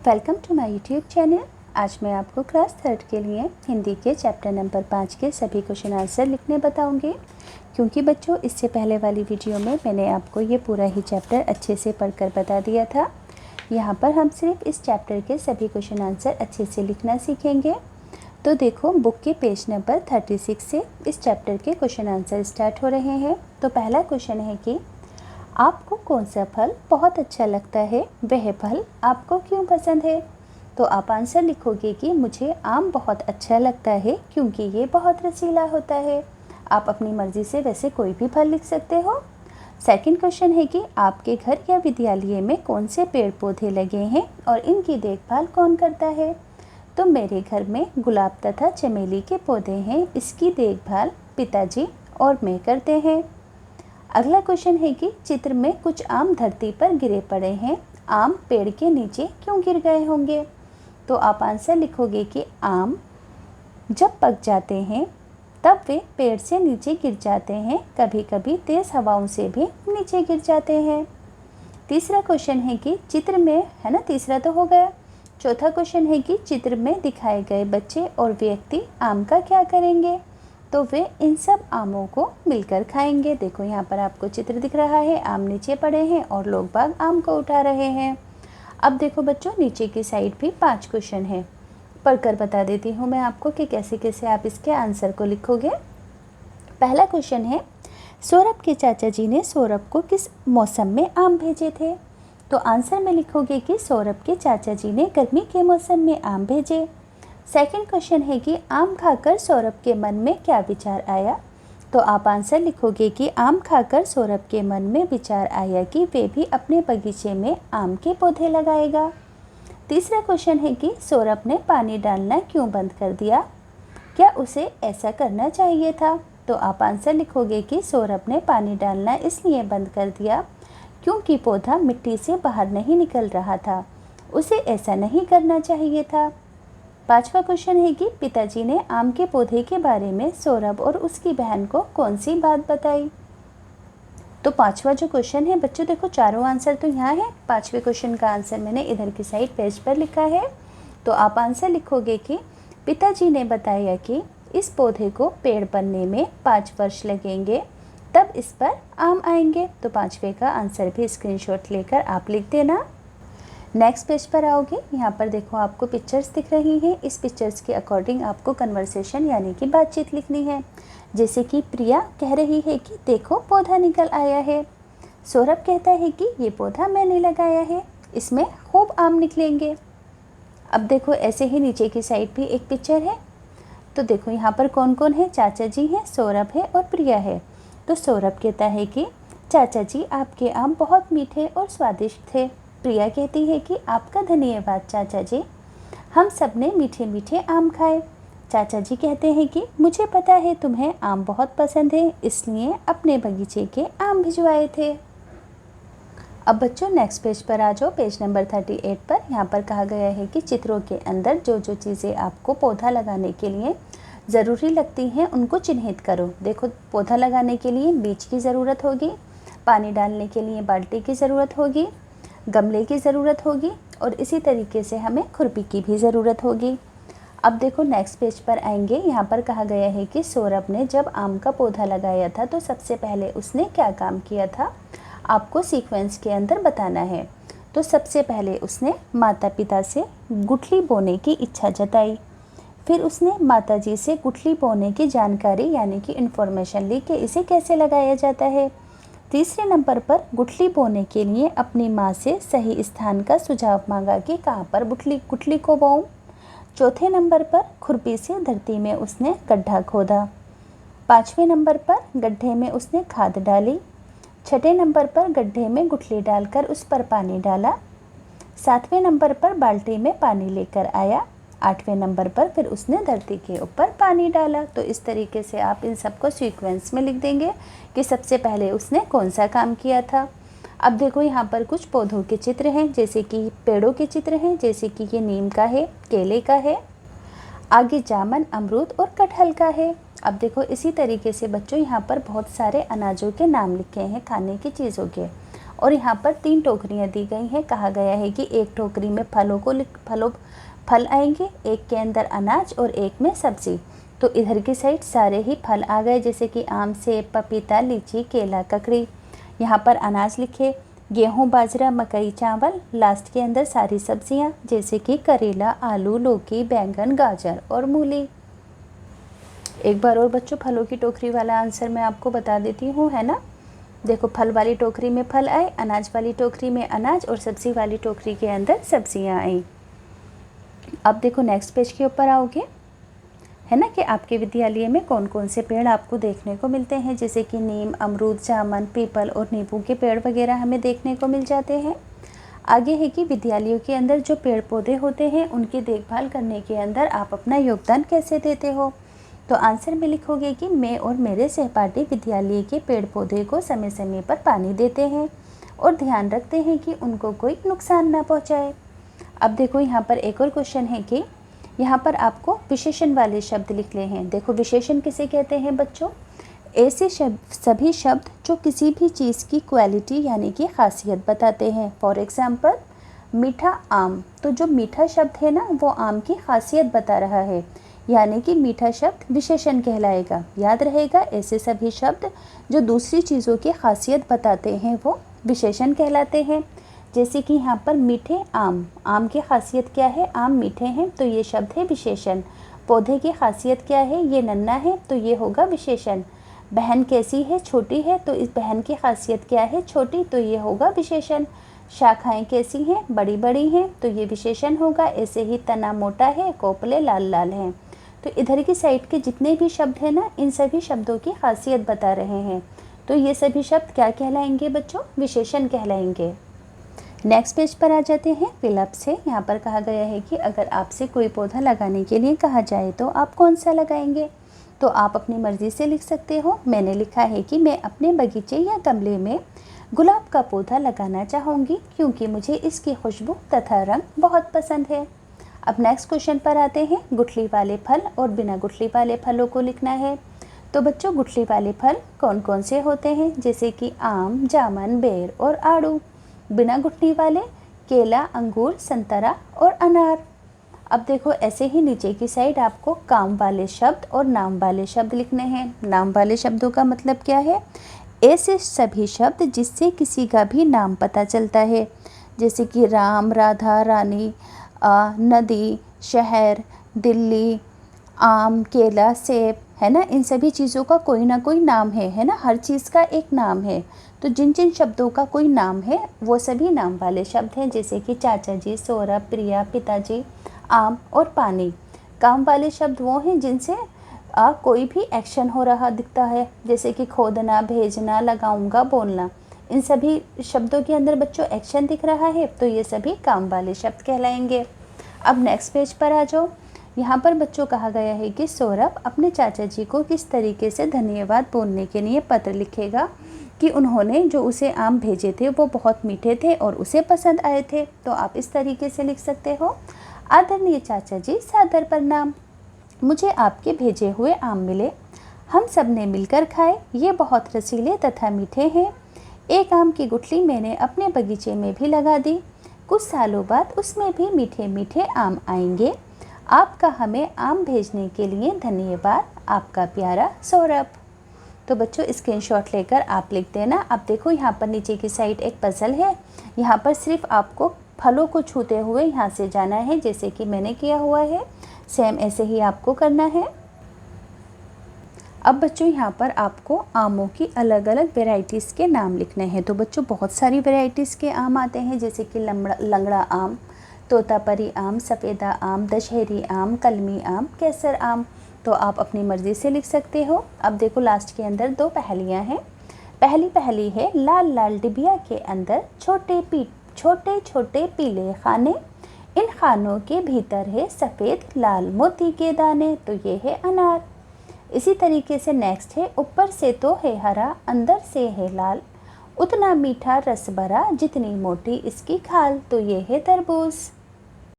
Welcome to my YouTube channel. आज मैं आपको क्लास 3 के लिए हिंदी के चैप्टर नंबर 5 के सभी क्वेश्चन आंसर लिखने बताऊंगी, क्योंकि बच्चों इससे पहले वाली वीडियो में मैंने आपको ये पूरा ही चैप्टर अच्छे से पढ़कर बता दिया था। यहाँ पर हम सिर्फ इस चैप्टर के सभी क्वेश्चन आंसर अच्छे से लिखना सीखेंगे। तो देखो, बुक के पेज नंबर 36 से इस चैप्टर के क्वेश्चन आंसर स्टार्ट हो रहे हैं। तो पहला क्वेश्चन है कि आपको कौन सा फल बहुत अच्छा लगता है, वह फल आपको क्यों पसंद है। तो आप आंसर लिखोगे कि मुझे आम बहुत अच्छा लगता है क्योंकि ये बहुत रसीला होता है। आप अपनी मर्ज़ी से वैसे कोई भी फल लिख सकते हो। सेकंड क्वेश्चन है कि आपके घर या विद्यालय में कौन से पेड़ पौधे लगे हैं और इनकी देखभाल कौन करता है। तो मेरे घर में गुलाब तथा चमेली के पौधे हैं, इसकी देखभाल पिताजी और मैं करते हैं। अगला क्वेश्चन है कि चित्र में कुछ आम धरती पर गिरे पड़े हैं, आम पेड़ के नीचे क्यों गिर गए होंगे। तो आप आंसर लिखोगे कि आम जब पक जाते हैं तब वे पेड़ से नीचे गिर जाते हैं, कभी कभी तेज़ हवाओं से भी नीचे गिर जाते हैं। तीसरा क्वेश्चन है कि चित्र में, है ना, तीसरा तो हो गया। चौथा क्वेश्चन है कि चित्र में दिखाए गए बच्चे और व्यक्ति आम का क्या करेंगे। तो वे इन सब आमों को मिलकर खाएंगे। देखो, यहाँ पर आपको चित्र दिख रहा है, आम नीचे पड़े हैं और लोग बाग आम को उठा रहे हैं। अब देखो बच्चों, नीचे की साइड भी 5 क्वेश्चन हैं, पढ़कर बता देती हूँ मैं आपको कि कैसे कैसे आप इसके आंसर को लिखोगे। पहला क्वेश्चन है, सौरभ के चाचा जी ने सौरभ को किस मौसम में आम भेजे थे। तो आंसर में लिखोगे कि सौरभ के चाचा जी ने गर्मी के मौसम में आम भेजे। सेकंड क्वेश्चन है कि आम खाकर सौरभ के मन में क्या विचार आया। तो आप आंसर लिखोगे कि आम खाकर सौरभ के मन में विचार आया कि वे भी अपने बगीचे में आम के पौधे लगाएगा। तीसरा क्वेश्चन है कि सौरभ ने पानी डालना क्यों बंद कर दिया, क्या उसे ऐसा करना चाहिए था। तो आप आंसर लिखोगे कि सौरभ ने पानी डालना इसलिए बंद कर दिया क्योंकि पौधा मिट्टी से बाहर नहीं निकल रहा था, उसे ऐसा नहीं करना चाहिए था। पांचवा क्वेश्चन है कि पिताजी ने आम के पौधे के बारे में सौरभ और उसकी बहन को कौन सी बात बताई। तो पांचवा जो क्वेश्चन है बच्चों, देखो चारों आंसर तो यहाँ है, पांचवे क्वेश्चन का आंसर मैंने इधर की साइड पेज पर लिखा है। तो आप आंसर लिखोगे कि पिताजी ने बताया कि इस पौधे को पेड़ बनने में 5 वर्ष लगेंगे, तब इस पर आम आएंगे। तो पांचवे का आंसर भी स्क्रीनशॉट लेकर आप लिख देना। नेक्स्ट पेज पर आओगे, यहाँ पर देखो आपको पिक्चर्स दिख रही हैं। इस पिक्चर्स के अकॉर्डिंग आपको कन्वर्सेशन यानी कि बातचीत लिखनी है। जैसे कि प्रिया कह रही है कि देखो पौधा निकल आया है। सौरभ कहता है कि ये पौधा मैंने लगाया है, इसमें खूब आम निकलेंगे। अब देखो ऐसे ही नीचे की साइड भी एक पिक्चर है। तो देखो यहाँ पर कौन कौन है, चाचा जी हैं, सौरभ है और प्रिया है। तो सौरभ कहता है कि चाचा जी आपके आम बहुत मीठे और स्वादिष्ट थे। प्रिया कहती है कि आपका धन्यवाद चाचा जी, हम सब ने मीठे मीठे आम खाए। चाचा जी कहते हैं कि मुझे पता है तुम्हें आम बहुत पसंद है, इसलिए अपने बगीचे के आम भिजवाए थे। अब बच्चों नेक्स्ट पेज पर आ जाओ, पेज नंबर 38 पर। यहाँ पर कहा गया है कि चित्रों के अंदर जो जो चीज़ें आपको पौधा लगाने के लिए ज़रूरी लगती हैं उनको चिन्हित करो। देखो, पौधा लगाने के लिए बीज की ज़रूरत होगी, पानी डालने के लिए बाल्टी की ज़रूरत होगी, गमले की ज़रूरत होगी और इसी तरीके से हमें खुरपी की भी ज़रूरत होगी। अब देखो नेक्स्ट पेज पर आएंगे, यहाँ पर कहा गया है कि सौरभ ने जब आम का पौधा लगाया था तो सबसे पहले उसने क्या काम किया था, आपको सीक्वेंस के अंदर बताना है। तो सबसे पहले उसने माता पिता से गुठली बोने की इच्छा जताई, फिर उसने माता जी से गुठली बोने की जानकारी यानी कि इन्फॉर्मेशन ली कि इसे कैसे लगाया जाता है। तीसरे नंबर पर गुठली बोने के लिए अपनी माँ से सही स्थान का सुझाव मांगा कि कहाँ पर गुठली को बोऊं। चौथे नंबर पर खुरपी से धरती में उसने गड्ढा खोदा। पाँचवें नंबर पर गड्ढे में उसने खाद डाली। छठे नंबर पर गड्ढे में गुठली डालकर उस पर पानी डाला। सातवें नंबर पर बाल्टी में पानी लेकर आया। आठवें नंबर पर फिर उसने धरती के ऊपर पानी डाला। तो इस तरीके से आप इन सबको सीक्वेंस में लिख देंगे कि सबसे पहले उसने कौन सा काम किया था। अब देखो यहाँ पर कुछ पौधों के चित्र हैं, जैसे कि पेड़ों के चित्र हैं, जैसे कि ये नीम का है, केले का है, आगे जामुन, अमरूद और कटहल का है। अब देखो इसी तरीके से बच्चों यहाँ पर बहुत सारे अनाजों के नाम लिखे हैं, खाने की चीज़ों के, और यहाँ पर 3 टोकरियाँ दी गई हैं। कहा गया है कि एक टोकरी में फल आएंगे, एक के अंदर अनाज और एक में सब्ज़ी। तो इधर की साइड सारे ही फल आ गए, जैसे कि आम, सेब, पपीता, लीची, केला, ककड़ी। यहाँ पर अनाज लिखे, गेहूँ, बाजरा, मकई, चावल। लास्ट के अंदर सारी सब्जियाँ, जैसे कि करेला, आलू, लौकी, बैंगन, गाजर और मूली। एक बार और बच्चों फलों की टोकरी वाला आंसर मैं आपको बता देती हूँ, है ना। देखो, फल वाली टोकरी में फल आए, अनाज वाली टोकरी में अनाज और सब्ज़ी वाली टोकरी के अंदर सब्जियाँ आई। अब देखो नेक्स्ट पेज के ऊपर आओगे, है ना, कि आपके विद्यालय में कौन कौन से पेड़ आपको देखने को मिलते हैं, जैसे कि नीम, अमरूद, जामुन, पीपल और नींबू के पेड़ वगैरह हमें देखने को मिल जाते हैं। आगे है कि विद्यालयों के अंदर जो पेड़ पौधे होते हैं उनकी देखभाल करने के अंदर आप अपना योगदान कैसे देते हो। तो आंसर में लिखोगे कि मैं और मेरे सहपाठी विद्यालय के पेड़ पौधे को समय समय पर पानी देते हैं और ध्यान रखते हैं कि उनको कोई नुकसान ना पहुँचाए। अब देखो यहाँ पर एक और क्वेश्चन है कि यहाँ पर आपको विशेषण वाले शब्द लिखने हैं। देखो, विशेषण किसे कहते हैं बच्चों? ऐसे सभी शब्द जो किसी भी चीज़ की क्वालिटी यानी कि खासियत बताते हैं। फॉर एग्जाम्पल, मीठा आम, तो जो मीठा शब्द है ना वो आम की खासियत बता रहा है, यानी कि मीठा शब्द विशेषण कहलाएगा। याद रहेगा, ऐसे सभी शब्द जो दूसरी चीज़ों की खासियत बताते हैं वो विशेषण कहलाते हैं। जैसे कि यहाँ पर मीठे आम, आम की खासियत क्या है? आम मीठे हैं, तो ये शब्द है विशेषण। पौधे की खासियत क्या है? ये नन्हा है, तो ये होगा विशेषण। बहन कैसी है? छोटी है, तो इस बहन की खासियत क्या है? छोटी, तो ये होगा विशेषण। शाखाएं कैसी हैं? बड़ी बड़ी हैं, तो ये विशेषण होगा। ऐसे ही तना मोटा है, कोपले लाल लाल हैं। तो इधर की साइड के जितने भी शब्द हैं ना, इन सभी शब्दों की खासियत बता रहे हैं। तो ये सभी शब्द क्या कहलाएंगे बच्चों? विशेषण कहलाएंगे। नेक्स्ट पेज पर आ जाते हैं विकल्प से। यहाँ पर कहा गया है कि अगर आपसे कोई पौधा लगाने के लिए कहा जाए तो आप कौन सा लगाएंगे? तो आप अपनी मर्ज़ी से लिख सकते हो। मैंने लिखा है कि मैं अपने बगीचे या गमले में गुलाब का पौधा लगाना चाहूँगी, क्योंकि मुझे इसकी खुशबू तथा रंग बहुत पसंद है। अब नेक्स्ट क्वेश्चन पर आते हैं। गुठली वाले फल और बिना गुठली वाले फलों को लिखना है। तो बच्चों, गुठली वाले फल कौन कौन से होते हैं? जैसे कि आम, जामुन, बेर और आड़ू। बिना गुठली वाले केला, अंगूर, संतरा और अनार। अब देखो, ऐसे ही नीचे की साइड आपको काम वाले शब्द और नाम वाले शब्द लिखने हैं। नाम वाले शब्दों का मतलब क्या है? ऐसे सभी शब्द जिससे किसी का भी नाम पता चलता है, जैसे कि राम, राधा, रानी, नदी, शहर, दिल्ली, आम, केला, सेब, है ना। इन सभी चीज़ों का कोई ना कोई नाम है ना। हर चीज़ का एक नाम है। तो जिन जिन शब्दों का कोई नाम है वो सभी नाम वाले शब्द हैं, जैसे कि चाचा जी, सौरभ, प्रिया, पिताजी, आम और पानी। काम वाले शब्द वो हैं जिनसे कोई भी एक्शन हो रहा दिखता है, जैसे कि खोदना, भेजना, लगाऊंगा, बोलना। इन सभी शब्दों के अंदर बच्चों एक्शन दिख रहा है, तो ये सभी काम वाले शब्द कहलाएंगे। अब नेक्स्ट पेज पर आ जाओ। यहाँ पर बच्चों कहा गया है कि सौरभ अपने चाचा जी को किस तरीके से धन्यवाद बोलने के लिए पत्र लिखेगा कि उन्होंने जो उसे आम भेजे थे वो बहुत मीठे थे और उसे पसंद आए थे। तो आप इस तरीके से लिख सकते हो। आदरणीय चाचा जी, सादर प्रणाम। मुझे आपके भेजे हुए आम मिले, हम सब ने मिलकर खाए। ये बहुत रसीले तथा मीठे हैं। एक आम की गुठली मैंने अपने बगीचे में भी लगा दी। कुछ सालों बाद उसमें भी मीठे मीठे आम आएंगे। आपका हमें आम भेजने के लिए धन्यवाद। आपका प्यारा सौरभ। तो बच्चों, स्क्रीनशॉट लेकर आप लिख देना। अब देखो, यहाँ पर नीचे की साइड एक पजल है। यहाँ पर सिर्फ आपको फलों को छूते हुए यहाँ से जाना है, जैसे कि मैंने किया हुआ है। सेम ऐसे ही आपको करना है। अब बच्चों, यहाँ पर आपको आमों की अलग अलग वेराइटीज़ के नाम लिखने हैं। तो बच्चों, बहुत सारी वेराइटीज़ के आम आते हैं, जैसे कि लंगड़ा आम, तोतापरी आम, सफ़ेदा आम, दशहरी आम, कलमी आम, केसर आम। तो आप अपनी मर्ज़ी से लिख सकते हो। अब देखो, लास्ट के अंदर 2 पहेलियाँ हैं। पहली पहेली है, लाल लाल डिबिया के अंदर छोटे छोटे पीले खाने, इन खानों के भीतर है सफ़ेद लाल मोती के दाने। तो ये है अनार। इसी तरीके से नेक्स्ट है, ऊपर से तो है हरा, अंदर से है लाल, उतना मीठा रस भरा, जितनी मोटी इसकी खाल। तो ये है तरबूज।